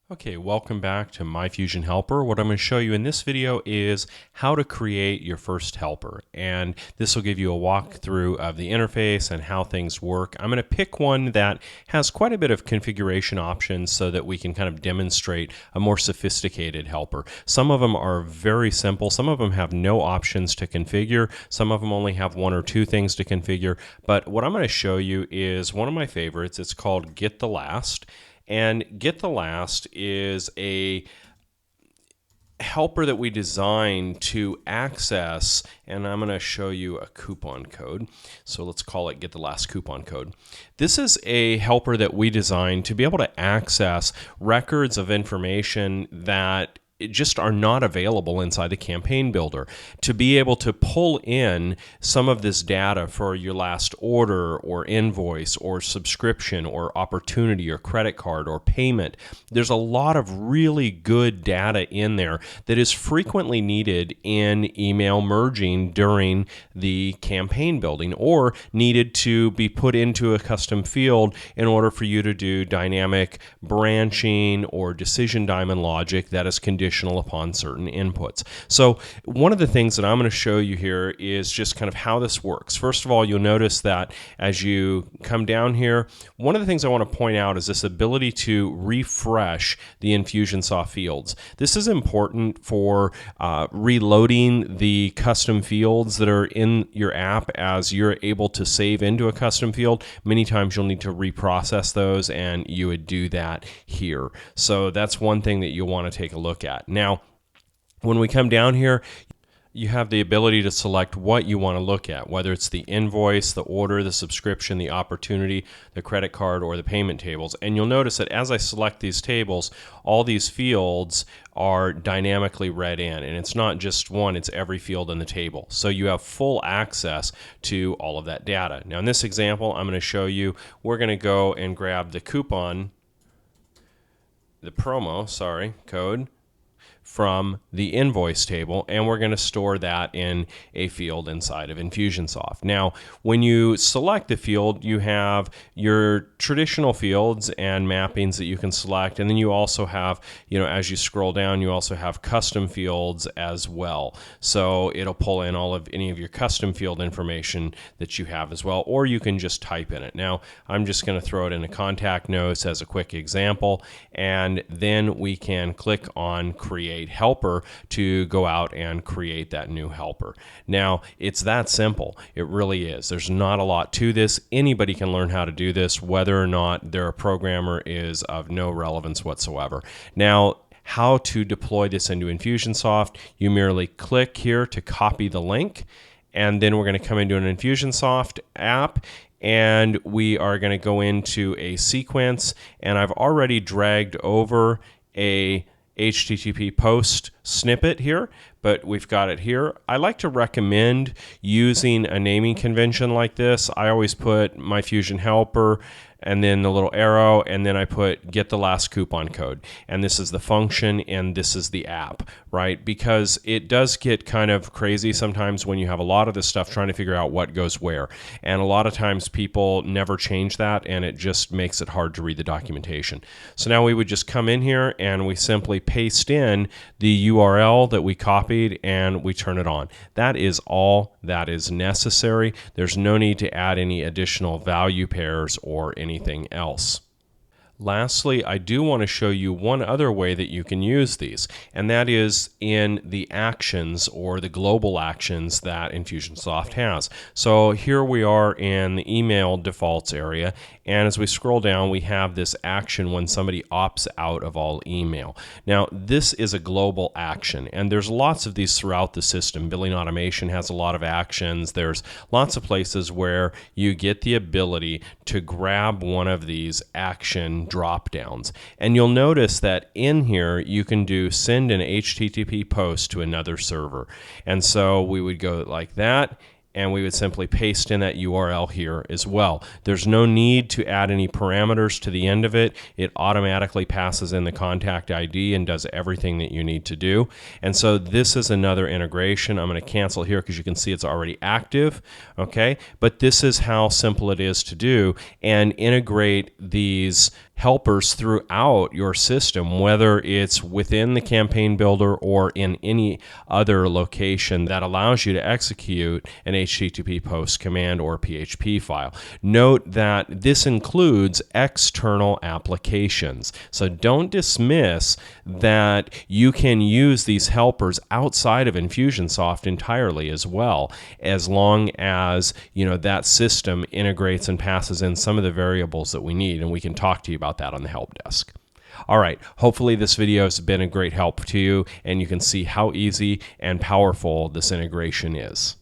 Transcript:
Okay, welcome back to MyFusion Helper. What I'm going to show you in this video is how to create your first helper. And this will give you a walkthrough of the interface and how things work. I'm going to pick one that has quite a bit of configuration options so that we can kind of demonstrate a more sophisticated helper. Some of them are very simple. Some of them have no options to configure. Some of them only have one or two things to configure. But what I'm going to show you is one of my favorites. It's called Get the Last. And Get the Last is a helper that we designed to access, and I'm going to show you a coupon code. So let's call it Get the Last coupon code. This is a helper that we designed to be able to access records of information that just are not available inside the campaign builder. To be able to pull in some of this data for your last order or invoice or subscription or opportunity or credit card or payment, there's a lot of really good data in there that is frequently needed in email merging during the campaign building or needed to be put into a custom field in order for you to do dynamic branching or decision diamond logic that is conditional upon certain inputs. So one of the things that I'm going to show you here is just kind of how this works. First of all, you'll notice that as you come down here, one of the things I want to point out is this ability to refresh the Infusionsoft fields. This is important for reloading the custom fields that are in your app as you're able to save into a custom field. Many times you'll need to reprocess those, and you would do that here. So that's one thing that you'll want to take a look at. Now, when we come down here, you have the ability to select what you want to look at, whether it's the invoice, the order, the subscription, the opportunity, the credit card, or the payment tables. And you'll notice that as I select these tables, all these fields are dynamically read in. And it's not just one, it's every field in the table. So you have full access to all of that data. Now in this example, I'm going to show you, we're going to go and grab the coupon, the promo, code, from the invoice table, and we're going to store that in a field inside of Infusionsoft. Now, when you select the field, you have your traditional fields and mappings that you can select, and then you also have, as you scroll down, you also have custom fields as well. So it'll pull in all of any of your custom field information that you have as well, or you can just type in it. Now, I'm just going to throw it into contact notes as a quick example, and then we can click on Create Helper to go out and create that new helper. Now, it's that simple. It really is. There's not a lot to this. Anybody can learn how to do this, whether or not they're a programmer is of no relevance whatsoever. Now, how to deploy this into Infusionsoft, you merely click here to copy the link, and then we're going to come into an Infusionsoft app, and we are going to go into a sequence, and I've already dragged over a HTTP post snippet here, but we've got it here. I like to recommend using a naming convention like this. I always put MyFusion Helper and then the little arrow, and then I put Get the Last coupon code. And this is the function, and this is the app, right? Because it does get kind of crazy sometimes when you have a lot of this stuff trying to figure out what goes where. And a lot of times people never change that, and it just makes it hard to read the documentation. So now we would just come in here, and we simply paste in the URL that we copied, and we turn it on. That is all that is necessary. There's no need to add any additional value pairs or anything else. Lastly, I do want to show you one other way that you can use these, and that is in the actions or the global actions that Infusionsoft has. So here we are in the email defaults area, and as we scroll down, we have this action when somebody opts out of all email. Now, this is a global action, and there's lots of these throughout the system. Billing automation has a lot of actions. There's lots of places where you get the ability to grab one of these action drop downs. And you'll notice that in here you can do send an HTTP post to another server. And so we would go like that, and we would simply paste in that URL here as well. There's no need to add any parameters to the end of it. It automatically passes in the contact ID and does everything that you need to do. And so this is another integration. I'm going to cancel here because you can see it's already active. Okay, but this is how simple it is to do and integrate these helpers throughout your system, whether it's within the campaign builder or in any other location that allows you to execute an HTTP post command or PHP file. Note that this includes external applications. So don't dismiss that you can use these helpers outside of Infusionsoft entirely as well, as long as that system integrates and passes in some of the variables that we need, and we can talk to you about that on the help desk. All right, hopefully this video has been a great help to you and you can see how easy and powerful this integration is.